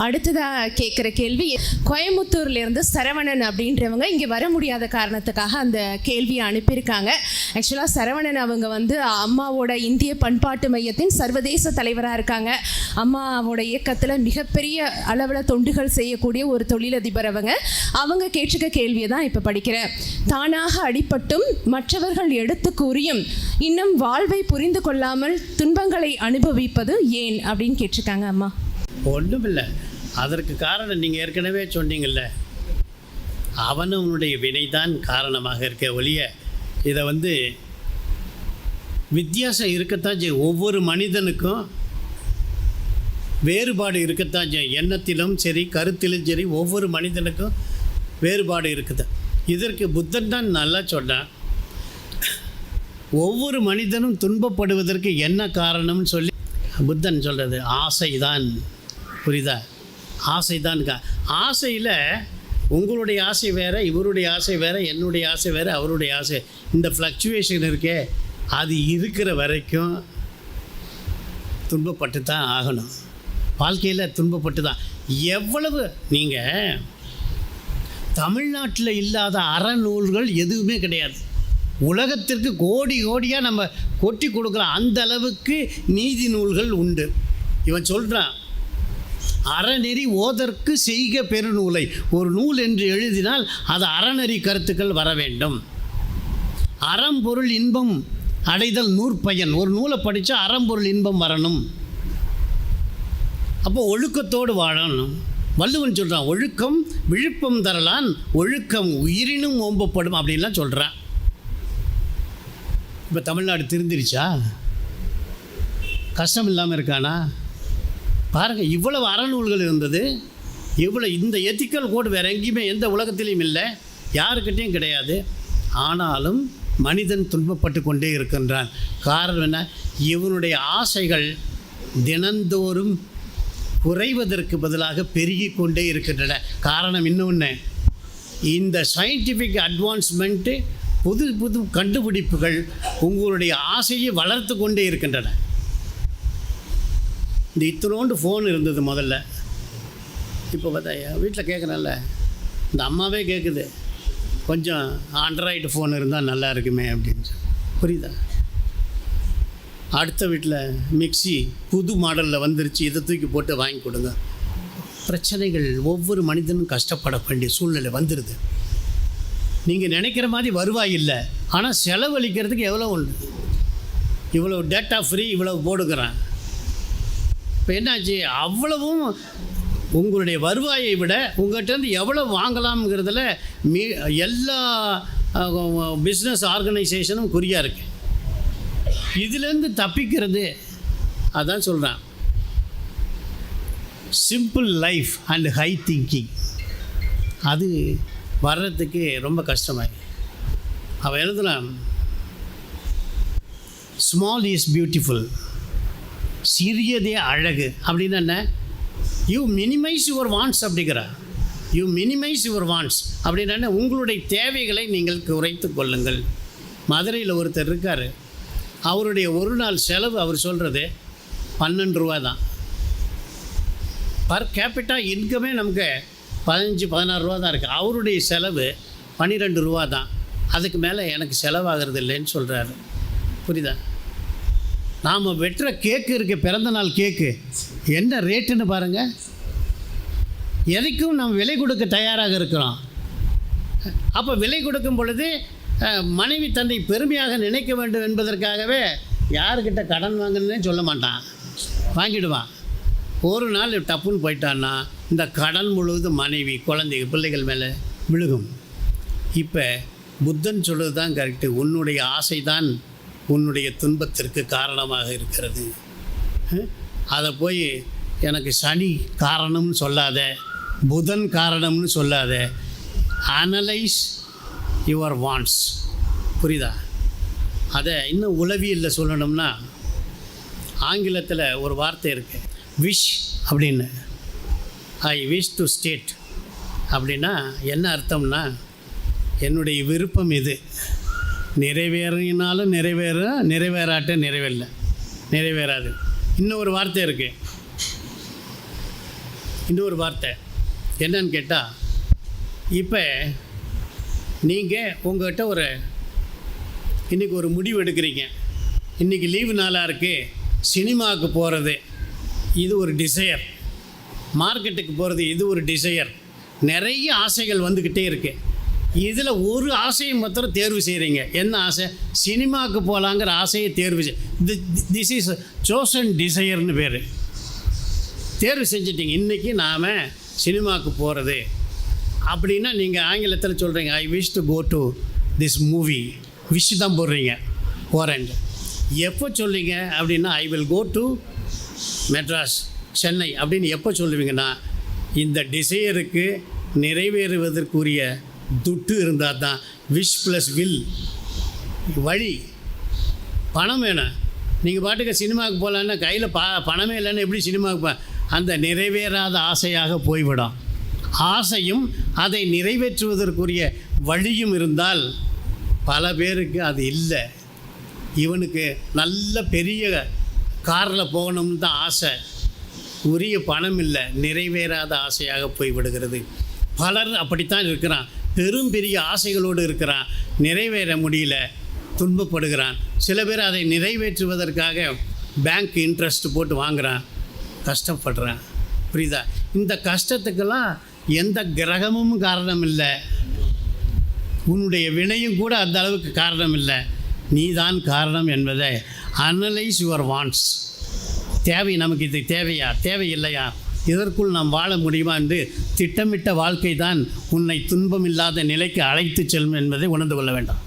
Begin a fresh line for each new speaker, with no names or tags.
அடுத்ததாக கேட்குற கேள்வி, கோயம்புத்தூர்லேருந்து சரவணன் அப்படின்றவங்க இங்கே வர முடியாத காரணத்துக்காக அந்த கேள்வியை அனுப்பியிருக்காங்க. ஆக்சுவலாக சரவணன் அவங்க அம்மாவோட இந்திய பண்பாட்டு மையத்தின் சர்வதேச தலைவராக இருக்காங்க. அம்மாவோட இயக்கத்தில் மிகப்பெரிய அளவில் தொண்டுகள் செய்யக்கூடிய ஒரு தொழிலதிபர். அவங்க கேட்டிருக்க கேள்வியை தான் இப்போ படிக்கிறேன். தானாக அடிபட்டும் மற்றவர்கள் எடுத்து கூறியும் இன்னும் வாழ்வை புரிந்து கொள்ளாமல் துன்பங்களை அனுபவிப்பது ஏன் அப்படின்னு கேட்டிருக்காங்க அம்மா.
ஒன்றும் இல்லை, அதற்கு காரணம் நீங்கள் ஏற்கனவே சொன்னீங்கள்ல, அவனுடைய வினைதான் காரணமாக இருக்க ஒழிய இதை வித்தியாசம் இருக்கத்தான் செய்யும். ஒவ்வொரு மனிதனுக்கும் வேறுபாடு இருக்கத்தான் செய்யும். எண்ணத்திலும் சரி, கருத்திலும் சரி, ஒவ்வொரு மனிதனுக்கும் வேறுபாடு இருக்குது. இதற்கு புத்தன் தான் நல்லா சொன்னான். ஒவ்வொரு மனிதனும் துன்பப்படுவதற்கு என்ன காரணம்னு சொல்லி புத்தன் சொல்கிறது ஆசைதான். புரியுதா? ஆசைதான். ஆசையில் உங்களுடைய ஆசை வேறு, இவருடைய ஆசை வேறு, என்னுடைய ஆசை வேறு, அவருடைய ஆசை. இந்த ஃப்ளக்சுவேஷன் இருக்கே, அது இருக்கிற வரைக்கும் துன்பப்பட்டு தான் ஆகணும். வாழ்க்கையில் துன்பப்பட்டு தான். எவ்வளவு நீங்கள் தமிழ்நாட்டில் இல்லாத அறநூல்கள் எதுவுமே கிடையாது. உலகத்திற்கு கோடி கோடியாக நம்ம கொட்டி கொடுக்குறோம். அந்த அளவுக்கு நீதி நூல்கள் உண்டு. இவன் சொல்கிறான், அறநெறி ஓதற்கு செய்க பெருநூலை. ஒரு நூல் என்று எழுதினால் அது அறநெறி கருத்துக்கள் வர வேண்டும். அறம்பொருள் இன்பம் அடைதல் நூற்பயன். ஒரு நூலை படித்தா அறம்பொருள் இன்பம் வரணும். அப்போ ஒழுக்கத்தோடு வாழணும். வள்ளுவன் சொல்கிறான், ஒழுக்கம் விழுப்பம் தரலான், ஒழுக்கம் உயிரினும் ஓம்பப்படும் அப்படின்லாம் சொல்கிறான். இப்போ தமிழ்நாடு திருந்திருச்சா? கஷ்டம் இல்லாமல் இருக்கானா? பாருங்கள், இவ்வளவு அறநூல்கள் இருந்தது. இவ்வளோ இந்த எத்திக்கல் கோடு வேறு எங்கேயுமே எந்த உலகத்திலையும் இல்லை, யாருக்கிட்டையும் கிடையாது. ஆனாலும் மனிதன் துன்பப்பட்டு கொண்டே இருக்கின்றான். காரணம் என்ன? இவனுடைய ஆசைகள் தினந்தோறும் குறைவதற்கு பதிலாக பெருகி கொண்டே இருக்கின்றன. காரணம் இன்னொன்று, இந்த சயின்டிஃபிக் அட்வான்ஸ்மெண்ட்டு, புது புது கண்டுபிடிப்புகள் உங்களுடைய ஆசையை வளர்த்து கொண்டே இருக்கின்றன. இந்த இத்தனோண்டு ஃபோன் இருந்தது முதல்ல. இப்போ பார்த்தா வீட்டில் கேட்குறேன்ல, இந்த அம்மாவே கேட்குது, கொஞ்சம் ஆண்ட்ராய்டு ஃபோன் இருந்தால் நல்லா இருக்குமே அப்படின்னு சொல்லி. புரியுதா? அடுத்த வீட்டில் மிக்சி புது மாடலில் வந்துருச்சு, இதை தூக்கி போட்டு வாங்கி கொடுங்க. பிரச்சனைகள் ஒவ்வொரு மனிதனும் கஷ்டப்பட வேண்டிய சூழ்நிலை வந்துடுது. நீங்கள் நினைக்கிற மாதிரி வருவாய் இல்லை, ஆனால் செலவழிக்கிறதுக்கு எவ்வளோ உண்டு. இவ்வளோ டேட்டா ஃப்ரீ இவ்வளோ போடுகிறான். இப்போ என்னாச்சு? அவ்வளவும் உங்களுடைய வருவாயை விட உங்கள்கிட்டருந்து எவ்வளோ வாங்கலாம்ங்கிறதுல எல்லா பிஸ்னஸ் ஆர்கனைசேஷனும் குறியாக இருக்குது. இதிலேருந்து தப்பிக்கிறது அதான் சொல்கிறான், simple life and high thinking. அது வர்றதுக்கு ரொம்ப கஷ்டமாகி அவன் எழுதுனான், ஸ்மால் இஸ் பியூட்டிஃபுல், சிறியதே அழகு. அப்படின்னு என்ன? யூ மினிமைஸ் யுவர் வாண்ட்ஸ் அப்படிங்கிறா. யூ மினிமைஸ் யுவர் வாண்ட்ஸ் அப்படின்னா உங்களுடைய தேவைகளை நீங்கள் குறைத்து கொள்ளுங்கள். மதுரையில் ஒருத்தர் இருக்கார், அவருடைய ஒரு நாள் செலவு அவர் சொல்கிறது 12 ரூபா தான். பர் கேபிட்டா இன்கமே நமக்கு 15-16 ரூபா தான் இருக்குது. அவருடைய செலவு 12 ரூபா தான். அதுக்கு மேலே எனக்கு செலவாகிறது இல்லைன்னு சொல்கிறாரு. புரியுதா? நாம் வெட்டுற கேக்கு இருக்குது, பிறந்த நாள் கேக்கு, என்ன ரேட்டுன்னு பாருங்கள். எதைக்கும் நம்ம விலை கொடுக்க தயாராக இருக்கிறோம். அப்போ விலை கொடுக்கும் பொழுது மனைவி தன்னை பெருமையாக நினைக்க வேண்டும் என்பதற்காகவே யாருக்கிட்ட கடன் வாங்கணுன்னே சொல்ல மாட்டான், வாங்கிடுவான். ஒரு நாள் டப்புன்னு போயிட்டான்னா இந்த கடன் முழுவதும் மனைவி, குழந்தைகள், பிள்ளைகள் மேலே விழுகும். இப்போ புத்தன் சொல்கிறது தான் கரெக்டு. உன்னுடைய ஆசை தான் உன்னுடைய துன்பத்திற்கு காரணமாக இருக்கிறது. அதை போய் எனக்கு சனி காரணம்னு சொல்லாத, புதன் காரணம்னு சொல்லாத. Analyse your wants. புரியுதா? அதை இன்னும் உளவியலில் சொல்லணும்னா ஆங்கிலத்தில் ஒரு வார்த்தை இருக்குது, விஷ் அப்படின்னு. ஐ விஷ் டு ஸ்டேட் அப்படின்னா என்ன அர்த்தம்னா, என்னுடைய விருப்பம் இது, நிறைவேறினாலும் நிறைவேறும், நிறைவேறாட்ட நிறைவேறாது. இன்னும் ஒரு வார்த்தை இருக்குது, இன்னொரு வார்த்தை என்னன்னு கேட்டால், இப்போ நீங்கள் உங்கள்கிட்ட இன்றைக்கி ஒரு முடிவு எடுக்கிறீங்க. இன்றைக்கி லீவு நாளாக இருக்குது, சினிமாவுக்கு போகிறது இது ஒரு டிசையர், மார்க்கெட்டுக்கு போகிறது இது ஒரு டிசையர், நிறைய ஆசைகள் வந்துக்கிட்டே இருக்குது. இதில் ஒரு ஆசையை மாத்திரம் தேர்வு செய்கிறீங்க. என்ன ஆசை? சினிமாவுக்கு போகலாங்கிற ஆசையை தேர்வு திஸ் இஸ் சோசன் டிசையர்னு பேர். தேர்வு செஞ்சிட்டிங்க, இன்றைக்கி நாம் சினிமாவுக்கு போகிறது அப்படின்னா நீங்கள் ஆங்கிலத்தில் சொல்கிறீங்க I wish to go to this movie. Wish தான் போடுறீங்க, போகிறேன். எப்போ சொல்லுவீங்க அப்படின்னா I will go to Madras, Chennai அப்படின்னு எப்போ சொல்லுவீங்கன்னா, இந்த டிசையருக்கு நிறைவேறுவதற்குரிய துட்டு இருந்தால் தான். விஷ் ப்ளஸ் வில், வழி, பணம் வேணும். நீங்கள் பாட்டுக்கு சினிமாவுக்கு போகலான்னா கையில் பணமே இல்லைன்னா எப்படி சினிமாவுக்கு அந்த நிறைவேறாத ஆசையாக போய்விடும். ஆசையும் அதை நிறைவேற்றுவதற்குரிய வழியும் இருந்தால், பல பேருக்கு அது இல்லை. இவனுக்கு நல்ல பெரிய காரில் போகணும்னு தான் ஆசை, உரிய பணம் இல்லை, நிறைவேறாத ஆசையாக போய்விடுகிறது. பலர் அப்படித்தான் இருக்கிறான், பெரும் பெரிய ஆசைகளோடு இருக்கிறான், நிறைவேற முடியல, துன்பப்படுகிறான். சில பேர் அதை நிறைவேற்றுவதற்காக பேங்க் இன்ட்ரெஸ்ட் போட்டு வாங்குகிறான், கஷ்டப்படுறான். புரியுதா? இந்த கஷ்டத்துக்கெல்லாம் எந்த கிரகமும் காரணம் இல்லை, உன்னுடைய வினையும் கூட அந்த அளவுக்கு காரணம் இல்லை, நீதான் காரணம் என்பதை அனலைஸ் யுவர் வாண்ட்ஸ். தேவை, நமக்கு இது தேவையா தேவையில்லையா, இதற்குள் நாம் வாழ முடியுமா என்று திட்டமிட்ட வாழ்க்கை தான் உன்னை துன்பம் இல்லாத நிலைக்கு அழைத்து செல்லும் என்பதை உணர்ந்து கொள்ள வேண்டும்.